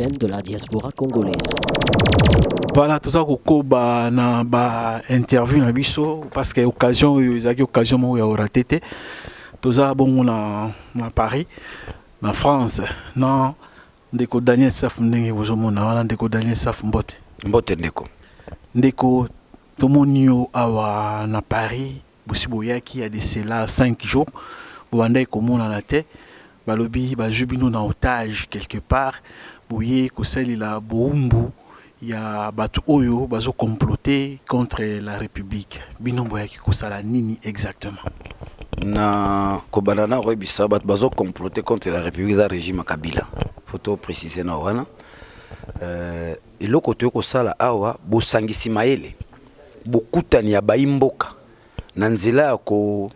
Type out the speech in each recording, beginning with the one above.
chaîne de la diaspora congolaise. Voilà, tout ça koba na ba interview na biso parce que occasion ezaki occasion mo ya raté tout ça bon na Paris na France na ndeko Daniel Saf ndenge bozomona wana ndeko Daniel Saf mbote ndeko tomonio awa na Paris bosiboyaki ya de cela 5 jours bobanda komona na te balobi bajubino na otage quelque part boye kosalila boumbu ya batu oyo bazo comploter contre la République. Bino boyaki kosala nini exactement? Na kobanana rebisa bat bazo comploter contre la République za régime Kabila. Faut préciser na wana. Eloko to kosala awa bo sangisi maele. Bokutani ya baimboka. Na nzela ko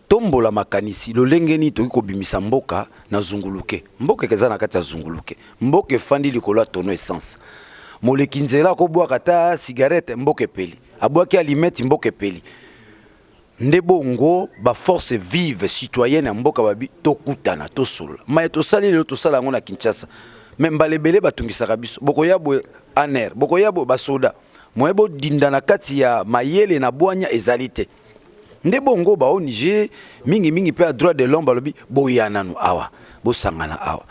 tombola makanisi lolengeni to ko bimisa mboka na zunguluke. Mboka kezana kati ya zunguluke. Mboka fandi likolo tono essence. Moleki nzela ko bwa kata cigarette mboke peli abwaki alimeti mboke peli nde bongo ba force vive citoyenne mboka babi tokutana tosolola maye tosali le tosala ngona Kinshasa membalebele batungisaka biso bokoyabo aner bokoyabo basoda moyebo dindana kati ya mayele na bwanya ezalite nde bongo ba onige mingi pe a droit de l'homme balobi boyana nu awa bosangana awa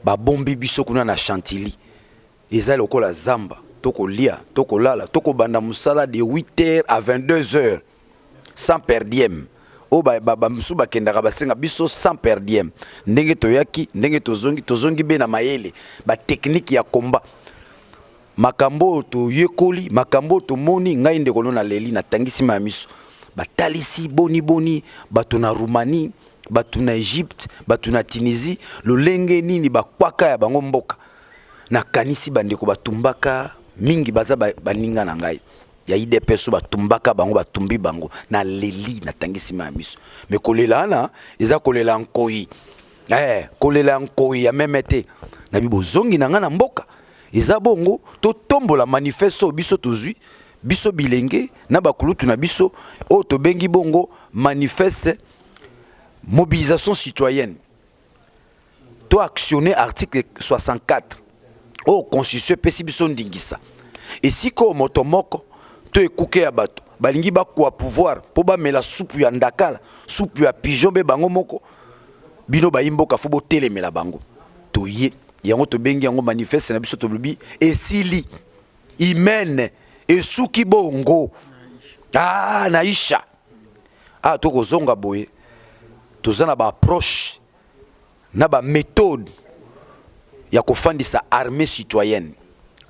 ba bombi biso kuna na Chantilly Eza lokola zamba, toko lia, toko lala, toko banda musala de 8h à 22h, sans per diem. O ba msuba kendaka basenga biso sans per diem. Ndenge toyaki, ndenge tozongi be na mayele, ba technique ya combat. Makambo to yekoli, makambo to moni ngai ndeko na leli na tangisi ma miso. Ba talisi boni, bato na Roumanie, bato na Egypte, bato na Tunisie, lolenge nini ba kwaka ya bango mboka. Na kanisi bandeko batumbaka mingi baza baninga na ngai ya IDPS batumbaka bango batumbi bango na leli na tangisi ma miso me kolela na eza kolela nkoi kolela nkoi ya memete na bibozongi na ngana mboka eza bongo to tombola manifesto biso tozui biso bilenge na bakulutu na biso o to bengi bongo manifeste mobilisation citoyenne to actionner article 64 Oh, constitution pesi biso ndingisa. Et si ko motomoko to ekuke ya bato, balingi ba kwa pouvoir po ba mela soupu ya ndakala, soupu ya pigeon be bango moko. Bino ba imboka fubo telemela bango. To ye, yango to bengi yango manifeste na biso to lubi esili imene esuki bongo. Ah, naisha. Ah, to kozonga boye. To zana ba approche na ba méthode ya kofandisa armée citoyenne.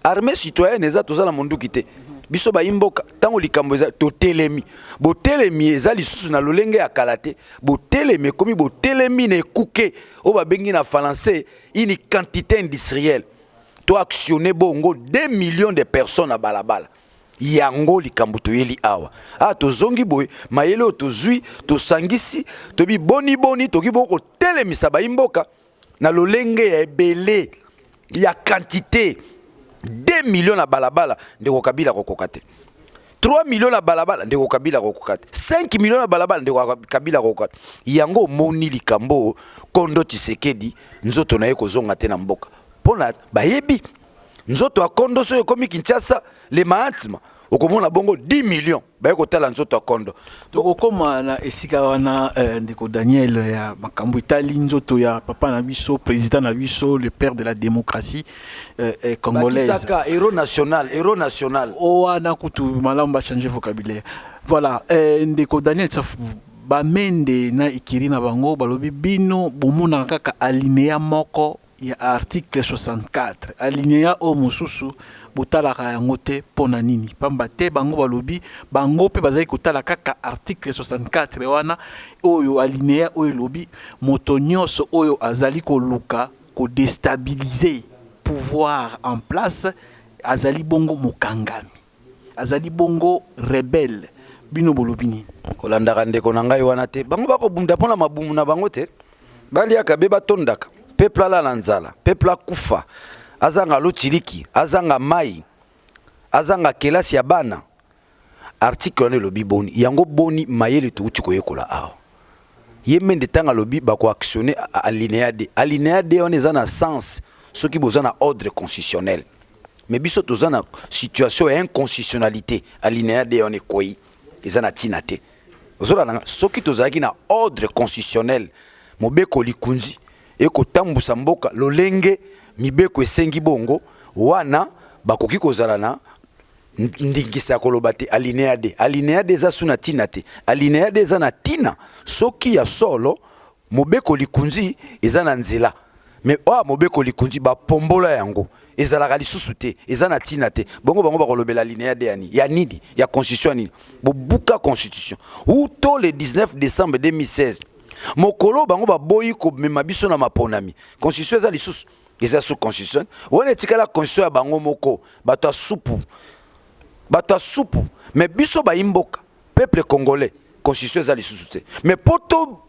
Armée citoyenne eza tozala mundu kite. Biso ba imboka tango likambo eza to telemi. Bo telemi eza lisusu na lolenge ya kalate. Bo telemi komi bo telemi ne kuke o ba bengi na français une quantité industrielle. To actionner bongo 2 millions de personnes à balabala. Yango likambo to yeli awa. Ah to zongi boy mayele o to zui to sangisi to bi boni to ki boko telemi sa ba imboka. Na lolenge ya ebele ya quantité 2 millions na balabala ndeko Kabila kokokate 3 millions na balabala ndeko Kabila kokokate 5 millions na balabala ndeko Kabila kokokate yango moni likambo Kondo Tshisekedi nzoto na ye kozonga te na mboka pona bayebi nzoto akondo so ekomi Kinshasa le mahatima okomona bongo 10 millions baye kotala nzoto akondo tokokoma na esika wana ndeko Daniel ya makambo itali nzoto ya papa na biso président na biso le père de la démocratie congolaise Bakisaka héros national o wana kutu malamu ba changer vocabulaire voilà ndeko Daniel Saf bamende na ikiri na bango balobi bino bomona kaka alinéa moko ya article 64 alinéa o mususu botalaka yango te pona nini pamba te bango balobi bango pe bazali kotala kaka article 64 wana oyo alinéa oyo lobi moto nyonso oyo azali koluka ko déstabiliser pouvoir en place azali bongo mokangami azali bongo rebelle bino bolobi nini kolandaka ndeko na ngai wana te bango bakobunda pona mabumu na bango te baliaka be batondaka peuple ala na nzala peuple akufa azanga lotiliki azanga mai azanga kelasi ya bana article ne lobi boni yango boni mayele tuuti koyekola awa yemende tanga lobi bako actionner alinéa D on eza na sens ceux qui besoin d'un ordre constitutionnel. Mais biso toza na situation et inconstitutionnalité alinéa de on est quoi eza na tinate ozola na soki tozalaki na ordre constitutionnel mobeko likunzi e ko tambusa mboka lolenge mibeko esengi bongo wana bakoki kozala na ndingisa koloba te alinéa de eza suna tinate alinéa de eza na tina soki ya solo mobeko likunzi eza na nzela mais mobeko likunzi ba pombola yango ezalaka lisusu te eza na tina te bongo bango bakolobela alinéa de yani ya nini ya constitution nini bobuka constitution uto le 19 décembre 2016 mokolo bango baboyi komema biso na maponami constitution eza lisusu eza sous constitution wana etikala constitution ya bango moko bato ya supu mais biso bayimboka peuple congolais constitution eza lisusu te mais poto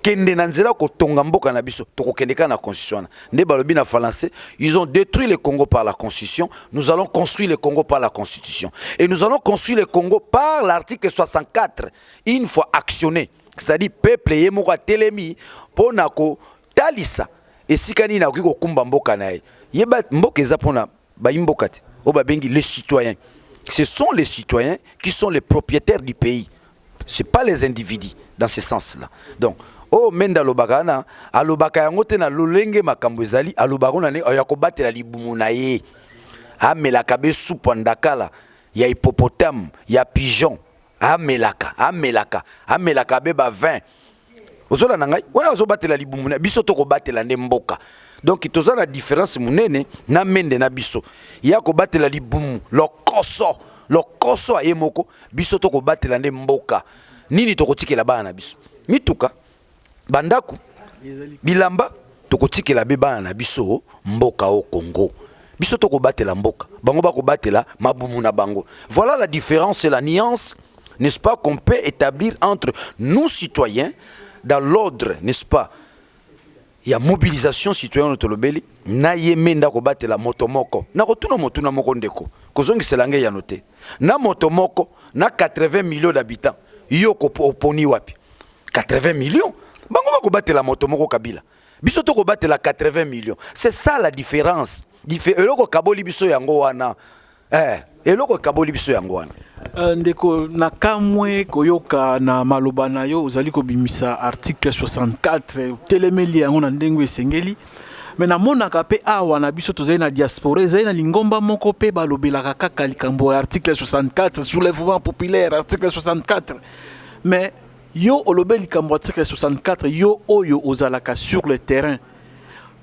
kende na nzela ko tonga mboka na biso to kokende ka na constitution nde balobi na français ils ont détruit le Congo par la constitution nous allons construire le Congo par la constitution et nous allons construire le Congo par l'article 64 une fois actionné c'est-à-dire peuple ye moko telemi pona ko talisa esikani na ko kumba mboka na ye yeba mboka eza pona ba imboka te o ba bengi les citoyens ce sont les citoyens qui sont les propriétaires du pays c'est pas les individus dans ce sens-là donc menda lobaka na alobaka yango te na lolenge makambo ezali alobaka na ne ya kobatela libumu na ye amelaka be supu ndakala ya hippopotame ya pigeon amelaka be ba vin ozola na ngai wana ozobatela libumu na biso to kobatela nde mboka donc toza na différence munene na mende na biso ya kobatela libumu lokoso aye moko biso to kobatela nde mboka nini to kotikela bana na biso mituka bandaku bilamba tokotikela be bana na biso mboka au Congo biso tokobatela mboka bango bakobatela mabumu na bango voilà la différence et la nuance n'est-ce pas qu'on peut établir entre nous citoyens dans l'ordre n'est-ce pas il y a mobilisation citoyenne tolobeli na yemenda kobatela motomoko na kotuna motuna moko ndeko kozongi selange ya noté na motomoko na 80 millions d'habitants yo ko oponi wapi 80 millions bango bakobatela moto moko kabila biso to kobatela 80 millions c'est ça la différence eloko kaboli biso yango wana eloko kaboli biso yango wana ndeko na kamwe koyoka na maloba na yo ozali kobimisa article 64 telemeli yango na ndengo esengeli mais na monaka pe awa na biso tozali na diaspora ezali na lingomba moko pe balobelaka kaka likambo ya article 64 soulèvement populaire article 64 mais yo olobe likambo article 64 yo oyo ozalaka sur le terrain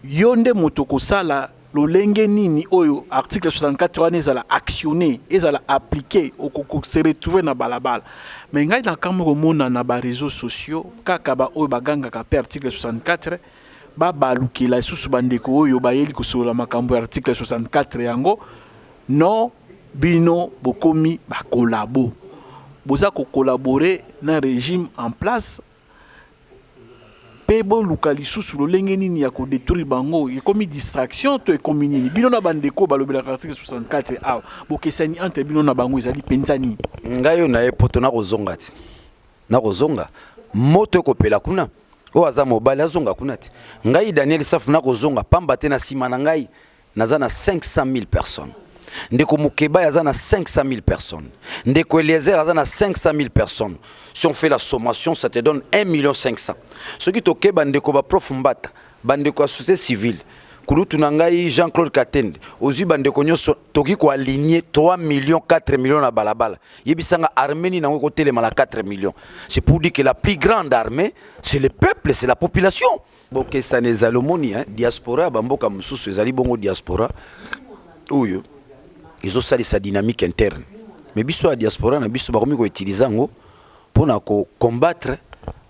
yo nde moto kosala lolenge nini oyo article 64 wana ezala actionné ezala appliqué okoko se retrouver na balabala mais ngai na kamwe komona na ba réseaux sociaux kaka ba oyo bagangaka pe article 64 balukela lisusu bandeko oyo bayeli kosola makambo ya article 64 yango non bino bokomi bakolabo boza ko collaborer na régime en place pebo lukali susu lolenge nini ya ko détruire bango ekomi distraction to ekomi nini bino na bandeko balobela article 64 awa bokesani entre bino na bango ezali penzani ngayo na epoto na kozonga ti na kozonga moto kopela kuna o aza mobali azonga kuna ti ngai Daniel Safu na kozonga pamba te na sima na ngai naza na 500 000 personnes ndeko Mukeba yaza na 500 000 personnes ndeko Eliezer yaza na 500 000 personnes si on fait la sommation ça te donne 1 500 000 ce qui tokeba ndeko ba prof Mbata bandeko ya société civile kulutu na ngai Jean-Claude Katende ozi bandeko nyonso toki ko aligner 3 millions 4 millions na balabala yebisanga armée na ko telema la 4 millions c'est pour dire que la plus grande armée c'est le peuple c'est la population boke ça ne zalomoni diaspora bamboka mususu ezali bongo diaspora oyo ils ont sa dynamique interne mais biso a diaspora na biso bakomi ko utiliser ngo pona ko combattre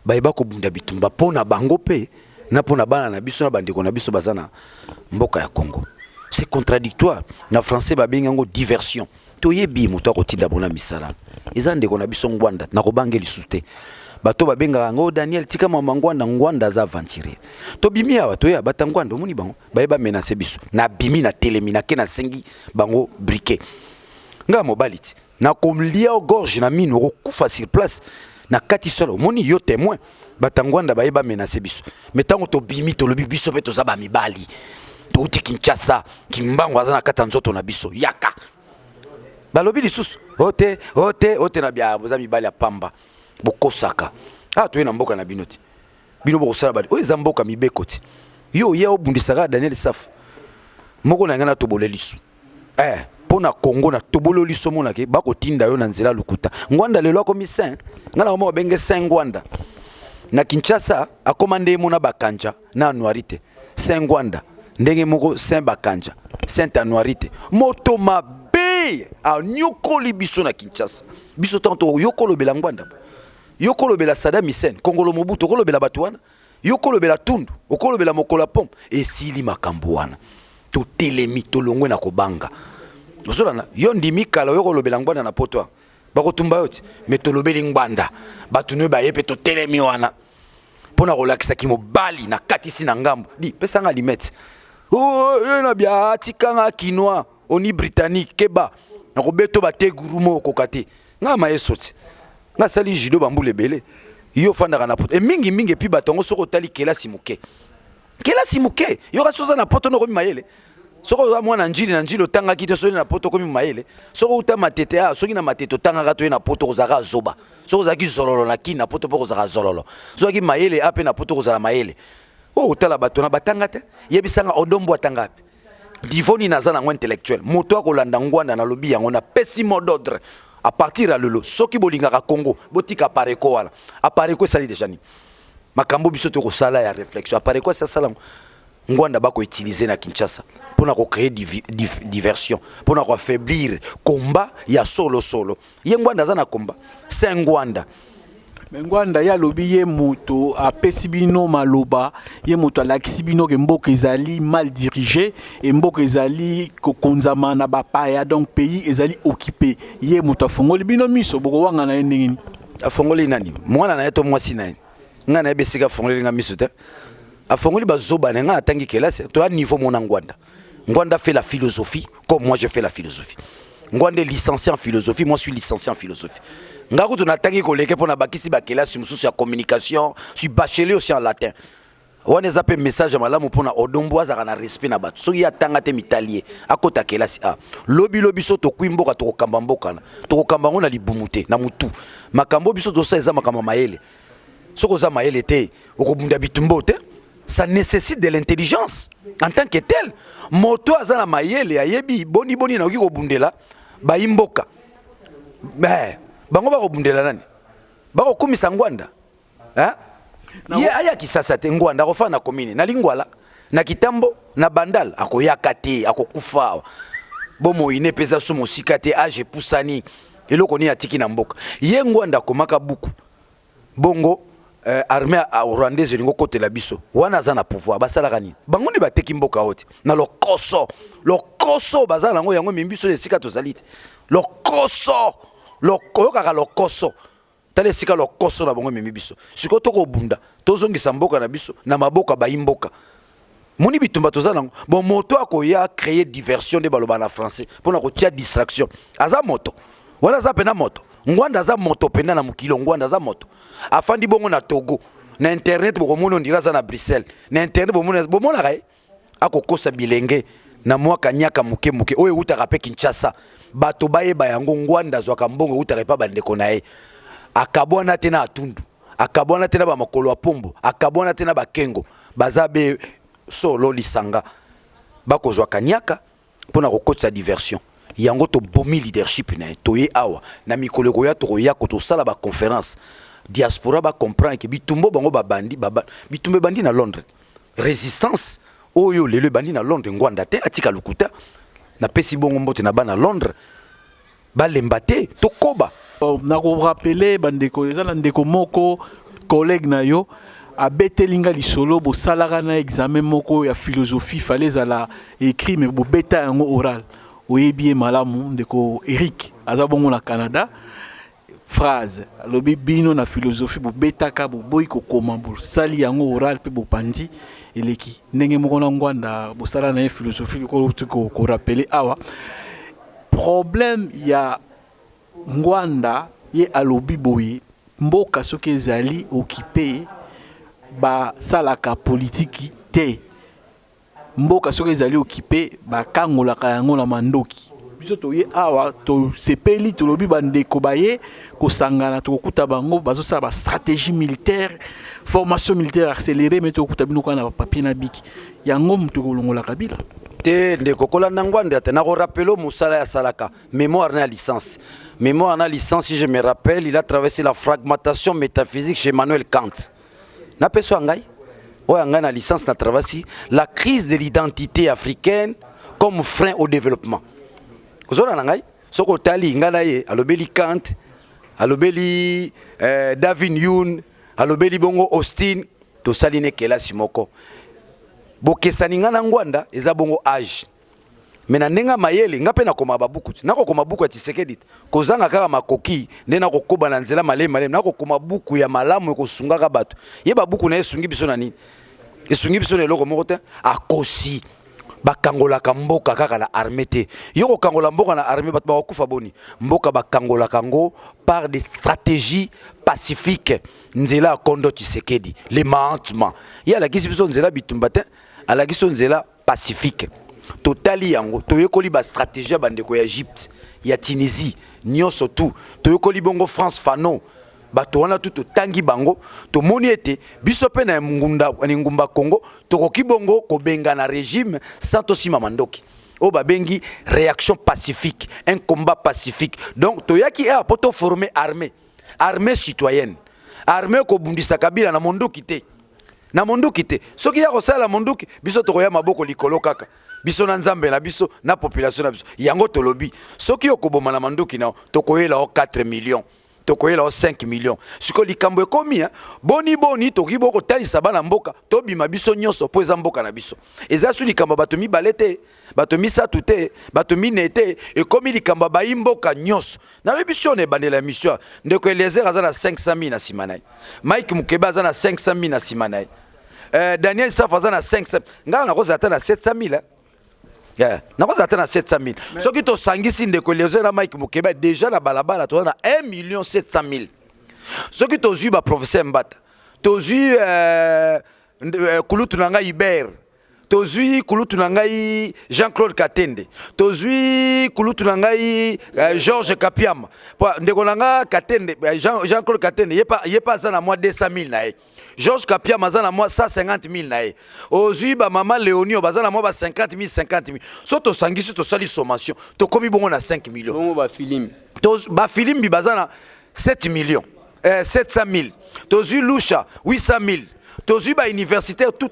bayeba ko bunda bitumba pona bango pe na pona bana na biso na bandeko na biso bazana mboka ya Congo c'est contradictoire na français ba benga ngo diversion to yebi moto ko tinda bona misala eza ndeko na biso ngwanda na ko bangeli sute bato ba benga ngo Daniel tika mama ngwanda za aventurer to bimi awa to ya batangwanda muni bango bayeba menacer biso na bimi na telemina ke na sengi bango briquet nga mobaliti na komlia au gorge na mino ko kufa sur place na kati solo moni yo témoin batangwanda bayeba menacer biso metango to bimi to lobi biso pe to za ba mibali touti Kinshasa kimbango azana kata nzoto na biso yaka balobi lisusu ote na bia boza mibali ya pamba bokosaka to na mboka na binoti bino bokosala badi oyo eza mboka mibeko ti yo ye obundisaka Daniel Saf moko na ngana tobole lisu pona Congo na tobolo liso mona ke bakotinda yo na nzela lukuta ngwanda lelo akomi saint ngana mo benge saint ngwanda na Kinshasa akomande mona bakanja na anuarite saint ngwanda ndenge moko saint bakanja saint anuarite moto mabe a nyokoli biso na Kinshasa biso tanto yokolo bela ngwanda yokolo bela Saddam Hussein Kongolo Mobutu okolo bela batuana yokolo bela Tundu okolo bela Mokola Pom esili makambo wana to telemi to longwe na kobanga osolana yo ndimi kala yokolo bela ngwanda na potwa bakotumba yoti metolobeli ngwanda batunu ba yepe to telemi wana pona kolakisa kimobali na katisi na ngambo di pesanga limete na bia tikanga kinoa oni britannique keba na kobeto bate gurumo kokate nga maesoti nga sali judo bambule bele yo fanda kana poto e mingi pi batongo soko tali kelasi muke yo kasoza na poto no komi mayele soko za mwana njili na njilo tanga kite soli na poto komi mayele soko uta matete soki na matete tanga gato na poto kozaka zoba soko zaki zololo na kina poto poko zaka zololo soki mayele ape na poto kozala mayele utala bato na batanga te yebisanga odombo atanga divoni nazana ngo intellectuel moto akolanda ngwanda na lobi yango na pesi mot d'ordre à partir à lelo soki bolingaka Congo botika pareko wala apareko sali déjà ni makambo biso to ko sala ya réflexion apareko ça sala ngwanda bako utiliser na Kinshasa pona ko créer diversion pona ko affaiblir combat ya solo ye ngwanda zana combat c'est ngwanda Ngwanda ya lobi ye moto a pesibino maloba ye moto alakisi bino ke mboka ezali mal dirigé et mboka ezali kokonzama na bapaya donc pays ezali occupé ye moto afongoli bino miso boko wanga na ndengini afongoli nani mwana na yeto mwasi na nga na besika afongoli nga miso te afongoli bazoba nga atangi kelase to a niveau mona ngwanda fait la philosophie comme moi je fais la philosophie ngwanda est licencié en philosophie moi je suis licencié en philosophie ngaku tunatangi koleke pona bakisi bakela sur mususu ya communication sur bachelier aussi en latin wana zape message malamu pona odombo azaka na respect na bato soki atanga te mitalier akota kelasi lobi so to kwimboka to kokamba mboka na to kokamba ngona libumute na mutu makambo biso to sa eza makambo mayele soko za mayele te okobunda bitumbo te ça nécessite de l'intelligence en tant que tel moto azana mayele ayebi boni na oki kobundela ba imboka bango bakobundela nani bakokumisa ngwanda ye aya kisasa te ngwanda akofana na komine na lingwala na kitambo na bandal akoyaka te akokufa bomoine peza so mosika te age pusani eloko ni atiki na mboka ye ngwanda akomaka buku bongo armée rwandaise lingo kotela biso wana aza na pouvoir basalaka nini bango nde bateki mboka ote na lokoso bazala nango yango mimbiso esika tozali te lokoso kaka lokoso tale sika lokoso na bango memi biso siko toko bunda tozongisa mboka na biso na maboka baimboka moni bitumba tozana nango bon moto akoya créer diversion de baloba na français pona ko tia distraction aza moto wala za pena moto ngwanda za moto pena na mukilo ngwanda za moto afandi bongo na Togo na internet boko mono ndira za na Bruxelles na internet bomona kai akokosa bilenge na mwaka nyaka muke oyo utaka pe Kinshasa bato bayeba yango ngwanda zwaka mbongo utaka pa bandeko na ye akabwana tena atundu akabwana tena ba makolo apombo akabwana tena bakengo bazabe solo lisanga bakozwa kanyaka pona kokotsa diversion yango to bomi leadership na to ye awa na mikolo ko ya to ya ko to sala ba conférence diaspora ba comprendre que bitumbo bango bitumbe bandi na Londres résistance oyo lelo bandi na Londres ngwanda te atika lukuta na pesi bongo mbote na bana Londres balemba te tokoba na ko rappeler bandeko ezala ndeko moko collègue na yo abetelinga lisolo bo salaka na examen moko ya philosophie fallait ala écrit mais bo beta yango oral oyebi malamu ndeko Eric aza bongo na Canada phrase lobi bino na philosophie bo betaka bo boy ko koma bo sali yango oral pe bo pandi eleki ndenge moko na ngwanda bo sala na philosophie ko rappeler awa problème ya ngwanda ye alobi boye mboka soki ezali occupé ba salaka politique te mboka soki ezali occupé bakangolaka yango na mandoki biso toye awa tosepeli tolobi bandeko baye kosangana tokokuta bango bazosala bastratégie militaire formation militaire accélérée mais tokokuta bino kana na papier na biki yango mutu kolongola Kabila te ndeko kolanda ngwanda te na ko rappelo musala ya salaka mémoire na licence si je me rappelle il a traversé la fragmentation métaphysique chez Emmanuel Kant na peso ngai oya ngai na licence na traversé la crise de l'identité africaine comme frein au développement kozona na ngai soko tali ngana ye alobeli Kant alobeli David Hume alobeli bongo Austin to saline kela simoko bokesani ngana ngwanda eza bongo age mena nenga mayele ngape na koma babuku nako koma buku ya Tshisekedi kozanga kaka makoki nde nako koba na nzela malema nako koma buku ya malamu ekosunga ka bato ye babuku na esungi biso na nini esungi biso na eloko moko te akosi bakangola mboka kaka na armée te yoko kangola mboka na armée bato bakufa boni mboka bakangola kango par des stratégies pacifiques nzela kondo Tshisekedi le mantement ya la kisi biso nzela bitumba te ala kiso nzela pacifique totali yango toyekoli ba stratégie ya bandeko ya Egypte ya Tunisie nyonso tout toyekoli bongo France Fanon bato wana tout tangi bango to moni ete biso pe na ngumba Congo tokoki bongo kobenga na régime sans tosima mandoki o babengi réaction pacifique un combat pacifique donc toyaki a poto former armée citoyenne armée ko bundisa Kabila na mondoki te soki ya kosala mondoki biso tokoya maboko likolo kaka biso na nzambe na biso na population na biso yango tolobi soki okoboma na mandoki na tokoyela o 4 millions tokoyela o 5 millions siko likambo ekomi boni toki boko talisa bana mboka tobima biso nyonso po eza mboka na biso eza su likambo bato mibale te bato misatu te bato mine te ekomi likambo ba imboka nyonso na biso ne bandela mission ndeko Eliezer aza na 500,000 na simanayi Mike Mukeba aza na 500,000 na simanayi Daniel Saf aza na 500 ngala na koza ata na 700,000 yeah. Na koza ata na 700,000 soki to sangisi ndeko Eliezer na Mike Mukeba déjà na balabala to na 1,700,000 soki to zui ba professeur Mbata to zui kulutu na ngai Iber to zui kulutu na ngai Jean-Claude Katende to zui kulutu na ngai Georges Kapiama ndeko na nga Katende Jean-Claude Katende yepa za na moi 200,000 na ye Georges Kapia mazana moi 150,000 nae. Ozui ba mama Léonio bazana moi ba 50,000. Soto sangisi to sali sommation. To komi bongo na 5 millions. Bongo ba film. To ba film bi bazana 7 millions. 700,000. To zui Lusha 800,000. Tozu ba universitaire tout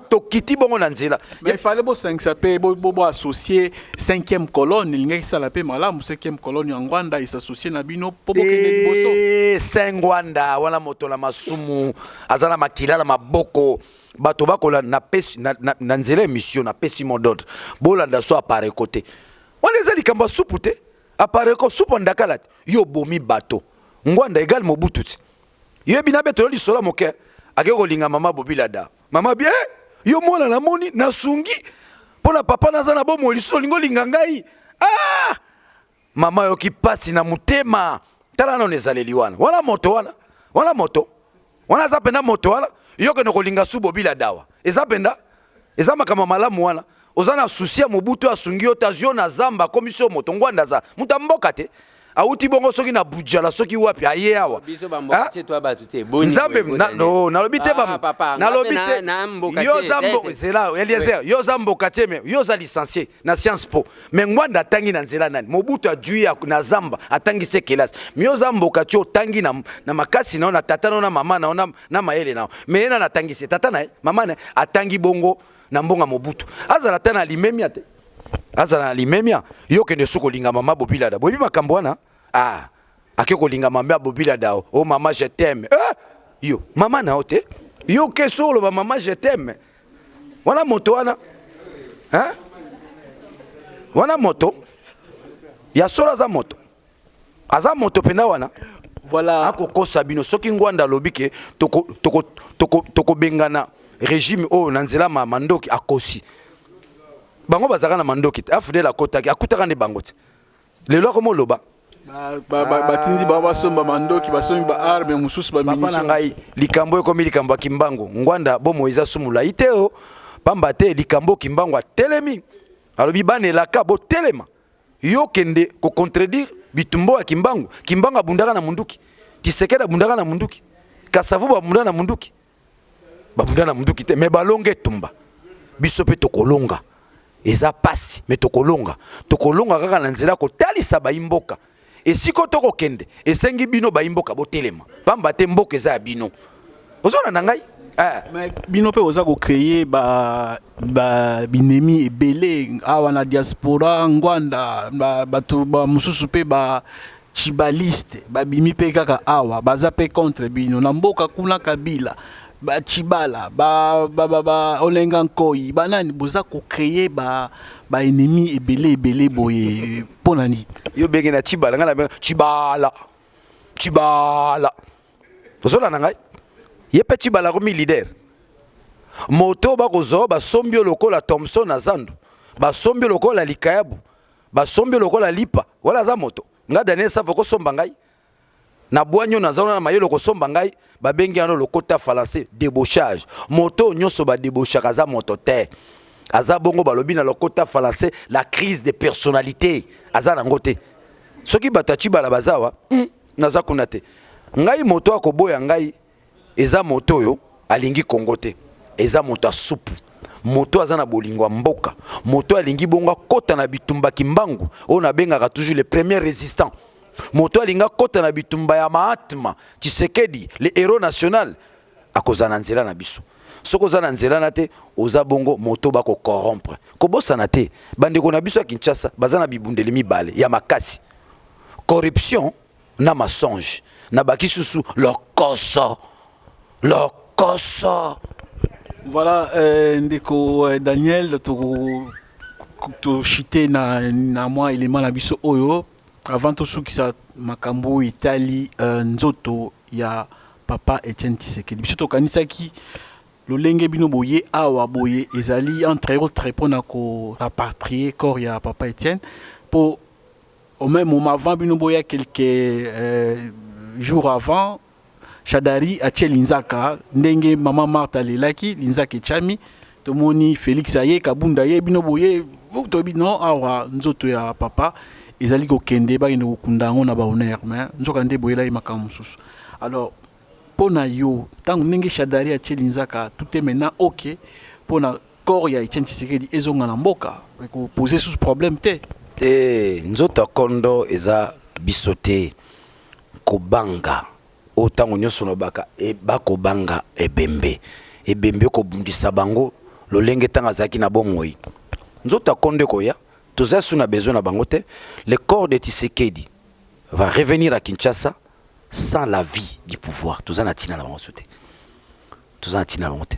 to kiti bongo na nzela. Mais il fallait bo 5 ça paye bo associer 5e colonne linga ça la paye malamu 5e colonne en Rwanda il s'associe na bino po bokende liboso. Sengwanda wana moto la masumu azana makila la maboko bato bakola na pesi na nzela émission na pesi modot. Bolanda so appareil côté. Wana ezali kamba supute appareil ko supo ndakala yo bomi bato. Ngwanda égal Mobutu. Yo bina beto li sola moke. Akeko linga mama Bobilada. Mama bien, yo mwana na moni na sungi. Pona papa naza na bomo liso lingo linga ngai. Ah! Mama yo ki pasi na mutema. Tala no nezaleli wana. Wana moto wana. Wana moto. Wana zapenda moto wana. Yo ke no kolinga su Bobilada wa. Ezapenda. Ezama kama malamu wana. Ozana susia Mobutu asungi yo tazio na zamba komisio moto ngwanda za. Mutamboka te. Auti bongo soki na bujala soki wapi aye awa biso bamboka te to abatute boni nzambe no na lobite ba na lobite yo zambo zela Eliezer yo zambo kateme yo za licencié na Sciences Po mais ngwanda tangi na nzela nani Mobutu adui na zamba atangi se kelas yo zambo katio tangi na makasi na tata na mama na maele na mais na tangi se tata na mama na atangi bongo na mbonga Mobutu azala tana limemia te azana limemia yo kende suko linga mama Bobilada bobi makambo wana akeko linga mama Bobilada oh mama je t'aime yo mama na ote yo ke solo ba mama je t'aime wana moto wana wana moto ya solo za moto aza moto pena wana voilà akoko sabino soki ngwanda lobike toko bengana régime o nanzela mandoki akosi bango bazaka na mandoki afudel akotaki akutaka ne bango te lelo komo loba batindi ba somba mandoki basombi ba arme mususu ba munition ngai likambo ekomi likambo kimbango ngwanda bo Moïse sumula iteo pamba te likambo kimbangu atelemi alobi banelaka botelema yo kende ko contredire bitumbo ya kimbangu abundaka na munduki Tshisekedi abundaka na munduki Kasavubu abundaka na munduki babundaka na munduki te me balonge tumba biso pe tokolonga eza pasi me tokolonga kaka na nzela kotalisa baimboka esiko tokokende esengi bino baimboka botelema pamba te mboka eza ya bino ozona na ngai mais bino pe oza ko créer binemi ebele awa na diaspora ngwanda bato ba mususu pe ba chibaliste babimi pe kaka awa baza pe contre bino na mboka kuna Kabila ba chibala ba olenga nkoi banani boza ko créer ba ennemi ebele boye ponani yo benge na chibala ngala chibala ozona na ngai yepe chibala ko mi leader moto bakozo basombio lokola Thompson na Zandu basombio lokola Likayabu basombio lokola Lipa wala za moto nga Daniel Safo ko somba ngai na bwanyo na zona na mayelo ko somba ngai babengi ano lokota français débauchage moto nyonso ba débauchaka za moto te aza bongo balobi na lokota français la crise de personnalité aza na ngote soki bato chibala bazawa naza kuna te ngai moto akoboya ngai eza moto yo alingi Kongo te eza moto asupu moto aza na bolingwa mboka moto alingi bongo kota na bitumba kimbangu on a bengaka toujours les premiers résistants moto alinga kota na bitumba ya Mahatma Tshisekedi le héros national akozana nzela na biso soko zana nzela na te oza bongo moto bako corrompre kobosana te bandeko na biso ya Kinshasa bazana bibundeli mibale ya makasi corruption na mensonge na bakisusu lokoso. Voilà, ndeko Daniel, to chité na moi élément la biso oyo avant tout ce qui sa makambo Italie nzoto ya papa Etienne Tshisekedi. Biso to kanisa ki lolenge bino boye awa boye ezali entre autres pour na ko rapatrier corps ya papa Etienne pour au même moment avant bino boya quelques jours avant Chadari a linzaka ndenge mama Martha lelaki linzaka chami tomoni Félix aye kabunda ye bino boye tobi non awa nzoto ya papa ezali ko kende ba ine kundango na ba honneur mais nzoka nde boyela i makamu susu. Alors pona yo tango ndenge Chadari a linzaka tout est maintenant OK pona corps ya Etienne Tshisekedi ezonga na mboka ko poser sous problème te nzoto kondo eza bisote kobanga otango nyonso no baka e bako banga ebembe ko bundisa bango lolenge tanga zaki na bomoi nzoto konde koya toza suna besoin na bango te le corps de Tshisekedi va revenir à Kinshasa sans la vie du pouvoir toza na tina la bango sote toza na tina bango te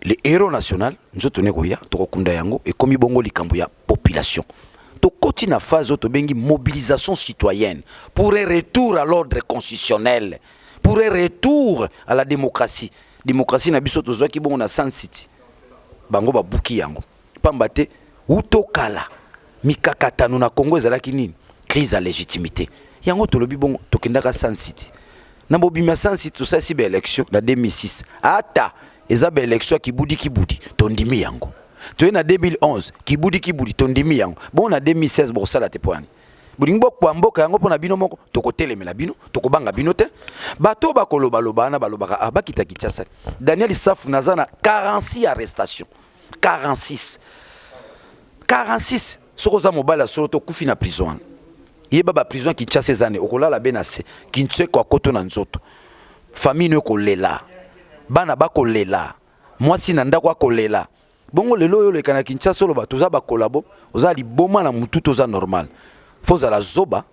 le héros national nzoto ne koya to kokunda yango e komi bongo likambo ya population to koti na phase to bengi mobilisation citoyenne pour un retour à l'ordre constitutionnel pour un retour à la démocratie na biso tozwa ki bongo na Sun City bango ba buki yango pamba te utokala mikakatano na Congo ezalaki nini crise à légitimité yango tolobi bongo tokendaka Sun City na bobima Sun City tosasi ba élection na 2006 ata eza ba élection kibudi tondimi yango to na 2011 kibudi tondimi yango bon na 2016 bosala te poani bulingo kwa mboka yango pona bino moko tokotelemela bino tokobanga bino te bato bakoloba lobana balobaka abakita Kinshasa. Daniel Safu nazana 46 arrestations 46 soko za mobala solo to kufi na prison yeba ba prison Kinshasa ezane okolala benase Kinshasa kwa koto na nzoto famille no kolela bana bakolela mwasi na ndako akolela bongo lelo yo le kana Kinshasa solo bato za bakolabo oza liboma na mutu toza normal foza la zoba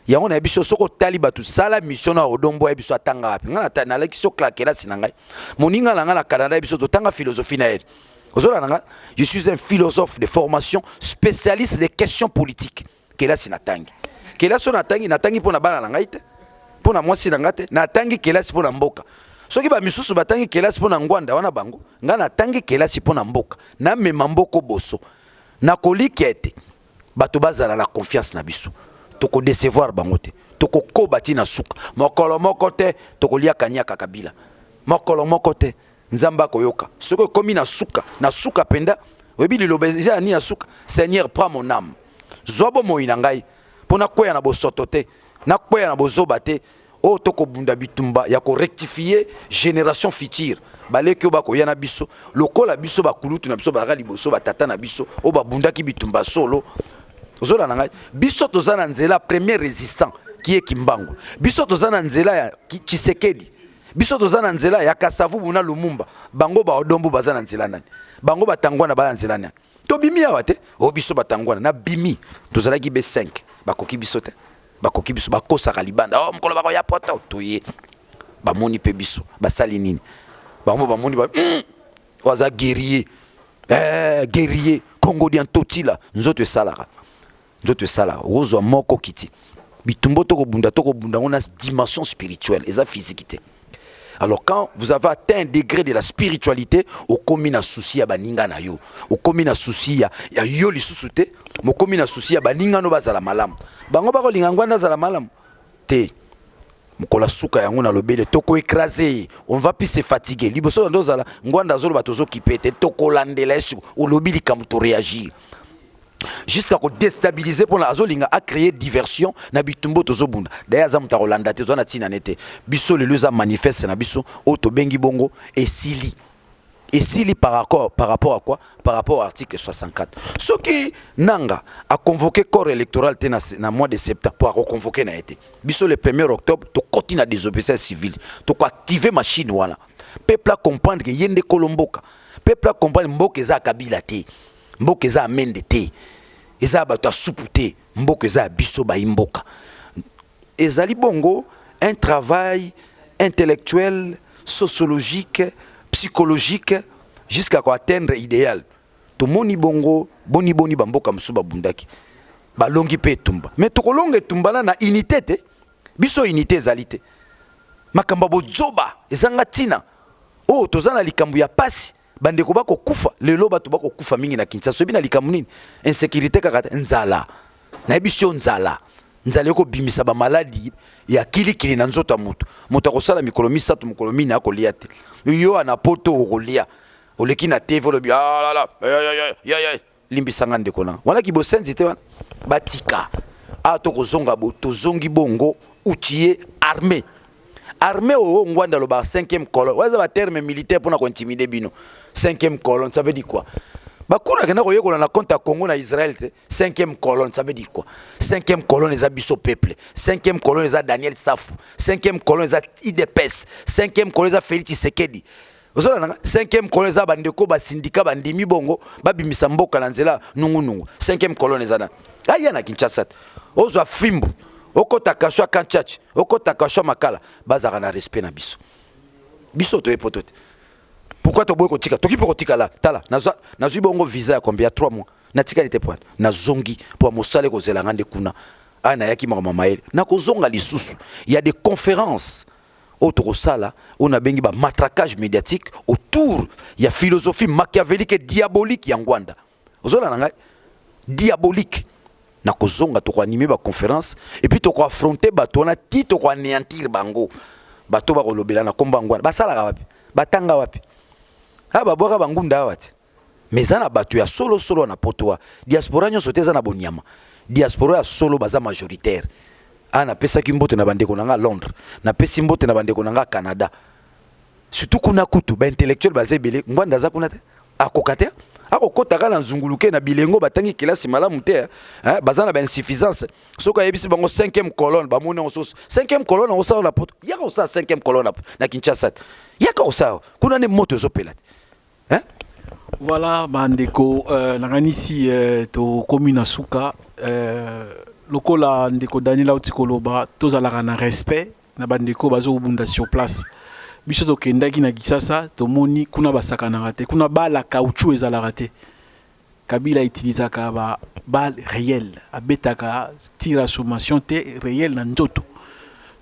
yango na biso soko tali batu sala mission na odombo ya biso atanga api ngana ta na leki so klakela sinangai moninga na ngala Canada biso to tanga philosophie na elle ozola nanga je suis un philosophe de formation spécialiste des questions politiques kela sinatangi kela so natangi pona bana na ngai te pona mwasi na ngate natangi kela si pona mboka soki ba misusu batangi kela si pona ngwanda wana bango ngana tangi kela si pona mboka na mema mboko boso na kolikete bato bazala la confiance na biso toko décevoir bango te toko koba tina suka mokolo moko te toko lia kanyaka Kabila mokolo moko te nzamba koyoka soko komi na suka penda webi lilobeza ni na suka Seigneur prends mon âme zobo moina ngai pona koya na bosoto te na koya na bozoba te o toko bunda bitumba ya ko rectifier génération future baleki ba koya na biso lokola biso ba kulutu na biso ba gali boso ba tata na biso o ba bunda ki bitumba solo zola na ngai biso tozana nzela premier résistant qui est Kimbangu biso tozana nzela ya Tshisekedi biso tozana nzela ya Kasavu buna Lumumba bango ba odombu bazana nzela nani bango batangwana ba nzela nani to bimi ya wate o biso batangwana na bimi tozala ki be 5 bakoki biso te bakoki biso bakosa kalibanda oh mukolo bako ya poto toye bamoni pe biso basali nini bango bamoni ba waza guerrier guerrier Congo diantotila nzoto esalaka ozo moko kiti bitumbo toko bunda on a dimension spirituelle et ça physique. Alors quand vous avez atteint un degré de la spiritualité, au komi na souci ya baninga na yo, au komi na souci ya yo lisusu te, mo komi na souci ya baninga no bazala malamu. Bango bako lingangwa na zala malamu te. Mukola suka yango na lobele toko écraser, on va plus se fatiguer. Liboso ndo zala ngwanda zolo batozo kipete toko landela esu o lobili kamuto réagir. Jusqu'à ko déstabiliser pour la azolinga a créer diversion na bitumbo tozobunda d'ailleurs za muta rolanda te zona tina nete biso le leza manifeste na biso auto bengi bongo et sili par rapport à quoi par rapport à article 64 ce qui nanga a convoqué corps électoral te na mois de septembre pour reconvoquer na été biso le 1er octobre to continue à désobéissance civile to ko activer machine wala peuple a comprendre que yende kolomboka peuple a comprendre mboka za kabila te mboka za amende te eza bato asupu te mboka za biso ba imboka ezali bongo un travail intellectuel sociologique psychologique jusqu'à atteindre idéal to moni bongo boni bamboka musuba bundaki balongi pe tumba mais to kolonga tumba na unité te biso unité ezali te makamba bozoba ezanga tina o tozana likambu ya pasi bandeko bako kufa lelo bato bako kufa mingi na Kinshasa sobi na likambu nini insécurité kaka nzala na biso nzala yoko bimisa ba maladi ya kilikili na nzoto ya mutu akosala mikolo misatu mukolo mini akolia te yo ana poto okolia oleki na TV lobi ah la ya limbisanga ndeko na wana ki bosenzi te wana batika ato kozonga tozongi bongo utie armée au ngwanda lo ba 5e colonne waza ba terme militaire pour na intimider bino 5e colonne ça veut dire quoi bakura kana koyekola na compte à Congo na Israël 5e colonne ça veut dire quoi 5e colonne les abisso peuple 5e colonne les Daniel Safu 5e colonne les IDPS 5e colonne les Félix Tshisekedi ozola nanga 5e colonne les bandeko ba syndicat bandimi bongo babimisa mboka na nzela nungu 5e colonne les ana aya na Kinshasa ozo fimbu okota kashwa kanchachi okota kashwa makala bazaka na respect na biso to epotote pourquoi to boy kotika toki po kotika la tala nazwi bongo visa ya combien 3 mois na tika lite point na zongi pour mosale ko zelanga nde kuna ana yaki mama maele na ko zonga lisusu il y a des conférences autre sala on a bengi ba matraquage médiatique autour il y a philosophie machiavélique et diabolique ya ngwanda ozola nanga diabolique na kozonga to ko animer ba conférence et puis to ko affronter bato na ti to ko anéantir bango bato ba kolobela na komba ngwana basala wapi batanga wapi ha baboka bangunda wati mezana bato ya solo na potoa diaspora nyo soteza na bonyama diaspora ya solo baza majoritaire ana pesa kimbote na bandeko nanga Londres na pesi mbote na bandeko nanga Canada surtout kuna kutu ba intellectuel bazebele ngwanda za kuna te akokate akokota kala nzunguluke na bilengo batangi kelasi malamu te bazana ba insuffisance soka yebisi bango 5e colonne ba mona oso 5e colonne osa la poto yaka osa 5e colonne na Kinshasa yaka osa kuna ne moto zopela voilà bandeko nakanisi to komina suka lokola ndeko Daniel Autikoloba tozalaka na respect na bandeko bazo bunda sur place biso to kendaki na Kisasa to moni kuna basaka na raté kuna bala caoutchouc ezalaka te Kabila utilisaka ba balle réelle abetaka tir à sommation te réelle na nzoto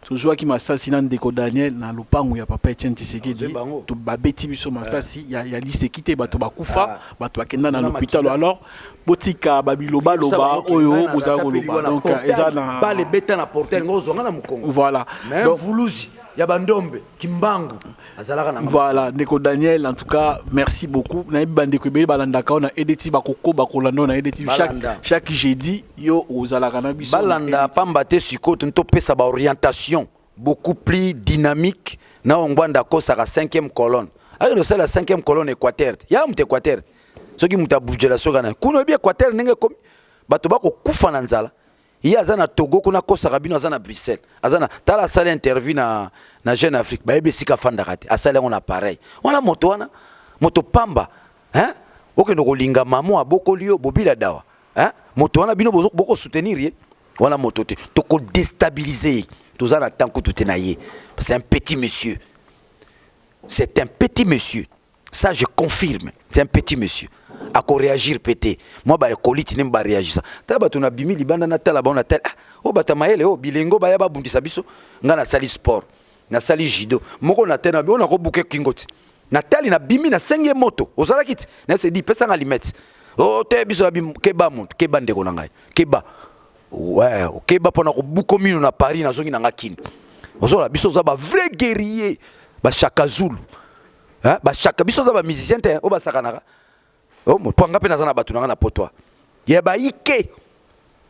tozwa ki masasi na ndeko Daniel na lupangu ya papa Etienne Tshisekedi to babeti biso masasi ya lisekite bato bakufa bato bakenda na l'hôpital alors botika babiloba loba oyo bozako loba donc eza na balle beta na portel ngozonga na mukongo voilà donc vuluzi ya bandombe kimbangu azalaka na voilà ndeko Daniel en tout cas merci beaucoup na bandeko ebele balandaka on a editi bakoko bakolanda on a editi chaque jeudi yo ozalaka na biso balanda pamba te siko to pesa ba orientation beaucoup plus dynamique na ongwanda ko saka 5e colonne alors c'est la 5e colonne Équateur ya mute Équateur soki muta bujela sokana kuno bi Équateur ndenge komi bato bako kufa na nzala il azana Togo kuna ko saka bino azana Bruxelles azana tala sala interview na Jeune Afrique ba ebesika fanda kati asala on appareil on a moto wana moto pamba hein okendo kolinga mamo aboko lio bobila dawa hein moto wana bino boko soutenir ye wana moto te to ko déstabiliser tozana tanko tutenaye c'est un petit monsieur. C'est un petit monsieur. Ça, je confirme. C'est un petit monsieur. À quoi réagir pété. Moi, bah, les colites n'aiment pas réagir ça. T'as bah, ton abimi, libanda na tel, abon na tel. Oh, bah, t'as maël, oh, bilingo, bah, yaba bundi sabiso. Nga na sali sport. Na sali judo. Moko na tel, on a rebouqué kingot. Na tel, na bimi, na 5e moto. Osala kit. Na se dit, pesa nga limette. Oh, t'es biso abim, keba mont, keba ndeko na ngai. Keba. Ouais, keba pona ko buko mino na Paris, na zongi na nga kini. Osala biso za ba vrai guerrier. Ba Chaka Zulu. Hein? Ba Chaka biso za ba musicien te o ba sakanaka. Oh mo panga pe nazana batu na potwa. Ye ba ike.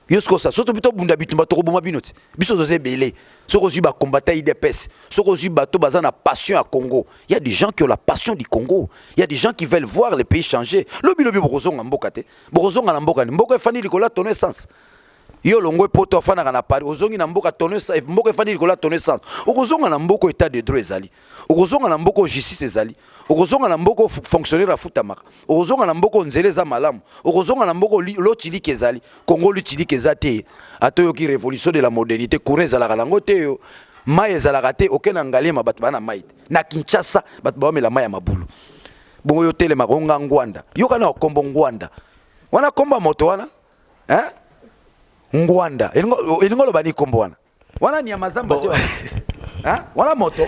Yosko sa soto bito bunda bitu bato ko boma binoti. Biso zo belé. Soko zu ba combattre IDPS. Soko zu bato bazana passion à Congo. Il y a des gens qui ont la passion du Congo. Il y a des gens qui veulent voir le pays changer. Lobi borozonga mboka te. Borozonga na mboka. Mboka fani likola ton essence. Yo longwe poto fana na Paris ozongi na mboka tonne mboka fani likola tonne essence okozonga na mboko état de droit ezali okozonga na mboko justice ezali okozonga na mboko fonctionnaire afutamaka okozonga na mboko nzele za malamu okozonga na mboko lotiliki ezali Congo lotiliki ezate atoyoki révolution de la modernité courez à la lango te yo mai ezalaka te okena ngalema bato bana mai na Kinshasa bato bamela mai ya mabulu bongo yo telema konga ngwanda yo kana kombo ngwanda wana komba moto wana hein Ngwanda elingo lobani kombo wana ni amazamba te hein wana moto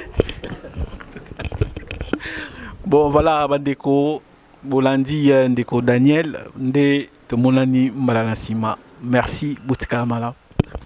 bon voilà bandeko bolandi ndeko Daniel nde tomonani mbala na sima merci butika mala